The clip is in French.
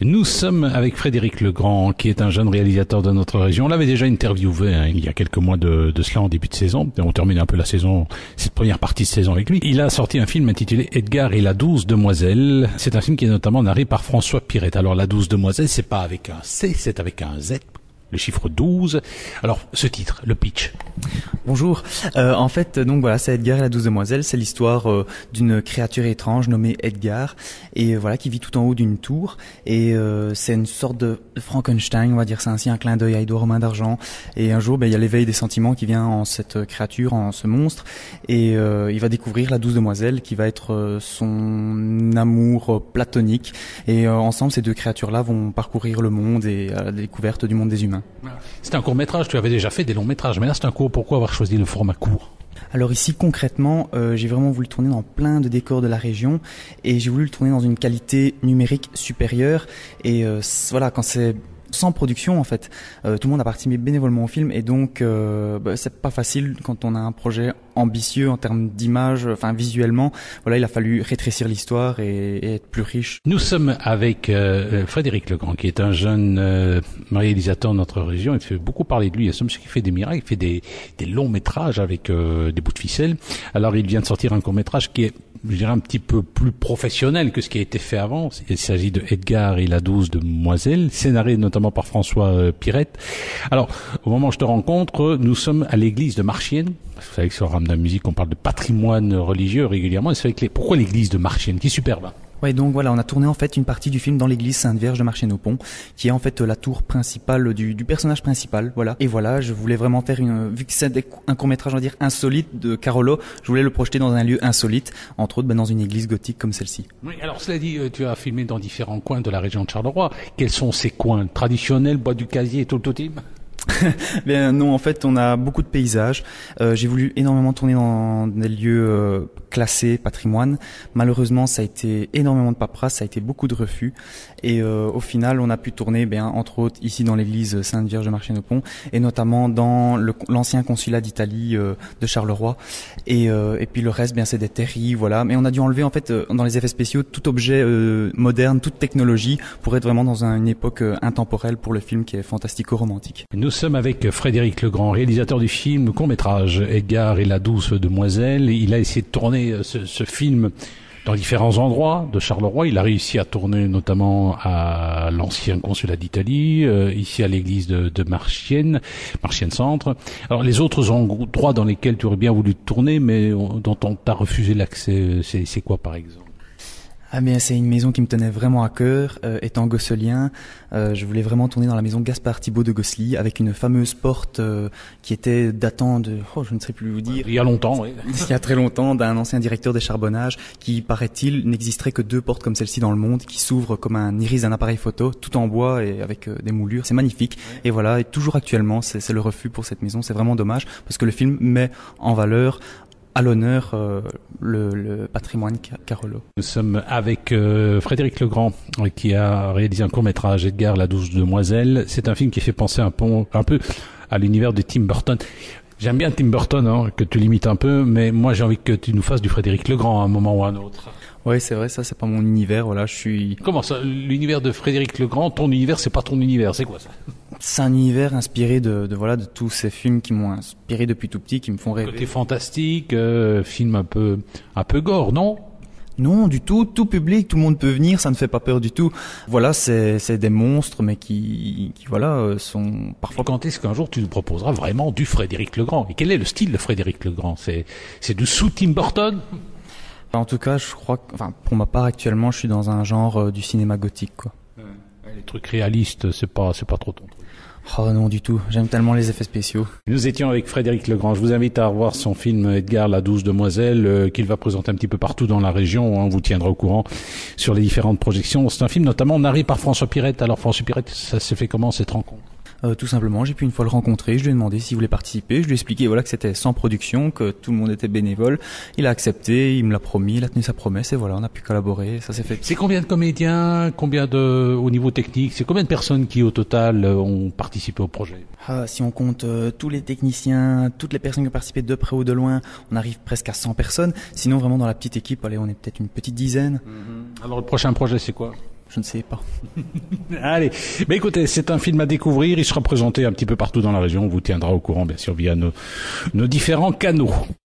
Nous sommes avec Frédéric Legrand, qui est un jeune réalisateur de notre région. On l'avait déjà interviewé il y a quelques mois de cela en début de saison. On termine un peu la saison, cette première partie de saison avec lui. Il a sorti un film intitulé Edgar et la 12 demoiselles. C'est un film qui est notamment narré par François Pirette. Alors la 12 demoiselles, c'est pas avec un C, c'est avec un Z. Le chiffre 12. Alors, ce titre, le pitch. Bonjour. En fait, donc voilà, c'est Edgar et la 12 demoiselles. C'est l'histoire d'une créature étrange nommée Edgar et voilà qui vit tout en haut d'une tour. Et c'est une sorte de Frankenstein, on va dire ça ainsi, un clin d'œil à Édouard aux mains d'argent. Et un jour, il y a l'éveil des sentiments qui vient en cette créature, en ce monstre. Et il va découvrir la 12 demoiselles qui va être son amour platonique. Et ensemble, ces deux créatures-là vont parcourir le monde et à la découverte du monde des humains. C'est un court-métrage, tu avais déjà fait des longs-métrages, mais là c'est un court. Pourquoi avoir choisi le format court ? Alors ici concrètement, j'ai vraiment voulu tourner dans plein de décors de la région et j'ai voulu le tourner dans une qualité numérique supérieure et voilà, quand c'est sans production en fait, tout le monde a participé bénévolement au film et donc c'est pas facile quand on a un projet ambitieux en termes d'image, enfin visuellement. Voilà, il a fallu rétrécir l'histoire et être plus riche. Nous sommes avec Frédéric Legrand, qui est un jeune réalisateur de notre région. Il fait beaucoup parler de lui. C'est un monsieur qui fait des miracles, il fait des longs métrages avec des bouts de ficelle. Alors il vient de sortir un court métrage qui est, je dirais, un petit peu plus professionnel que ce qui a été fait avant. Il s'agit de Edgar et la 12 demoiselles, scénarisé notamment par François Pirette. Alors, au moment où je te rencontre, nous sommes à l'église de Marchienne. Vous savez que sur le rame de la musique, on parle de patrimoine religieux régulièrement. Et c'est avec pourquoi l'église de Marchienne, qui est superbe. Ouais, donc voilà, on a tourné en fait une partie du film dans l'église Sainte-Vierge de Marchienne-au-Pont, qui est en fait la tour principale du personnage principal, voilà. Et voilà, je voulais vraiment faire vu que c'est un court-métrage, on va dire, insolite de Carolo, je voulais le projeter dans un lieu insolite, entre autres dans une église gothique comme celle-ci. Oui, alors cela dit, tu as filmé dans différents coins de la région de Charleroi. Quels sont ces coins traditionnels, bois du casier et tout le team? Bien non, en fait, on a beaucoup de paysages. J'ai voulu énormément tourner dans des lieux classés patrimoine. Malheureusement, ça a été énormément de paperasse, ça a été beaucoup de refus. Et au final, on a pu tourner, entre autres, ici dans l'église Sainte-Vierge de Marchienne-au-Pont, et notamment dans l'ancien consulat d'Italie de Charleroi. Et puis le reste, c'est des terris, voilà. Mais on a dû enlever, en fait, dans les effets spéciaux, tout objet moderne, toute technologie, pour être vraiment dans une époque intemporelle pour le film qui est fantastico-romantique. Nous sommes avec Frédéric Legrand, réalisateur du film court-métrage Edgar et la 12 demoiselles. Il a essayé de tourner ce film dans différents endroits de Charleroi. Il a réussi à tourner notamment à l'ancien consulat d'Italie, ici à l'église de Marchienne Centre. Alors les autres endroits dans lesquels tu aurais bien voulu tourner, mais dont on t'a refusé l'accès, c'est quoi par exemple ? Ah bien, c'est une maison qui me tenait vraiment à cœur. Étant gosselien, je voulais vraiment tourner dans la maison Gaspard Thibault de Gossely avec une fameuse porte qui était datant de, je ne sais plus vous dire. Il y a longtemps, oui. Il y a très longtemps, d'un ancien directeur des charbonnages qui, paraît-il, n'existerait que 2 portes comme celle-ci dans le monde, qui s'ouvrent comme un iris d'un appareil photo, tout en bois et avec des moulures. C'est magnifique. Et voilà, et toujours actuellement, c'est le refus pour cette maison. C'est vraiment dommage parce que le film met en valeur à l'honneur le patrimoine Carolo. Nous sommes avec Frédéric Legrand qui a réalisé un court-métrage Edgar, la 12 demoiselles. C'est un film qui fait penser un peu à l'univers de Tim Burton. J'aime bien Tim Burton, que tu limites un peu, mais moi j'ai envie que tu nous fasses du Frédéric Legrand à un moment ou à un autre. Ouais, c'est vrai, ça c'est pas mon univers, voilà, je suis... Comment ça, l'univers de Frédéric Legrand, ton univers, c'est pas ton univers, c'est quoi ça? C'est un univers inspiré de tous ces films qui m'ont inspiré depuis tout petit, qui me font rêver. Côté fantastique, film un peu gore, non? Non, du tout public, tout le monde peut venir, ça ne fait pas peur du tout. Voilà, c'est des monstres, mais qui sont parfois... Quand est-ce qu'un jour tu nous proposeras vraiment du Frédéric Legrand? Et quel est le style de Frédéric Legrand? C'est du sous Tim Burton? En tout cas, je crois que, pour ma part, actuellement, je suis dans un genre du cinéma gothique, quoi. Les trucs réalistes, c'est pas trop ton truc. Oh non, du tout. J'aime tellement les effets spéciaux. Nous étions avec Frédéric Legrand. Je vous invite à revoir son film Edgar, la 12 demoiselles, qu'il va présenter un petit peu partout dans la région. On vous tiendra au courant sur les différentes projections. C'est un film notamment narré par François Pirette. Alors François Pirette, ça s'est fait comment cette rencontre? Tout simplement, j'ai pu une fois le rencontrer, je lui ai demandé s'il voulait participer, je lui ai expliqué que c'était sans production, que tout le monde était bénévole. Il a accepté, il me l'a promis, il a tenu sa promesse et voilà, on a pu collaborer, ça s'est fait. C'est combien de comédiens, au niveau technique, c'est combien de personnes qui au total ont participé au projet? Si on compte tous les techniciens, toutes les personnes qui ont participé de près ou de loin, on arrive presque à 100 personnes. Sinon vraiment dans la petite équipe, on est peut-être une petite dizaine. Alors le prochain projet c'est quoi? je ne sais pas. Allez, mais écoutez, c'est un film à découvrir. Il sera présenté un petit peu partout dans la région. On vous tiendra au courant, bien sûr, via nos différents canaux.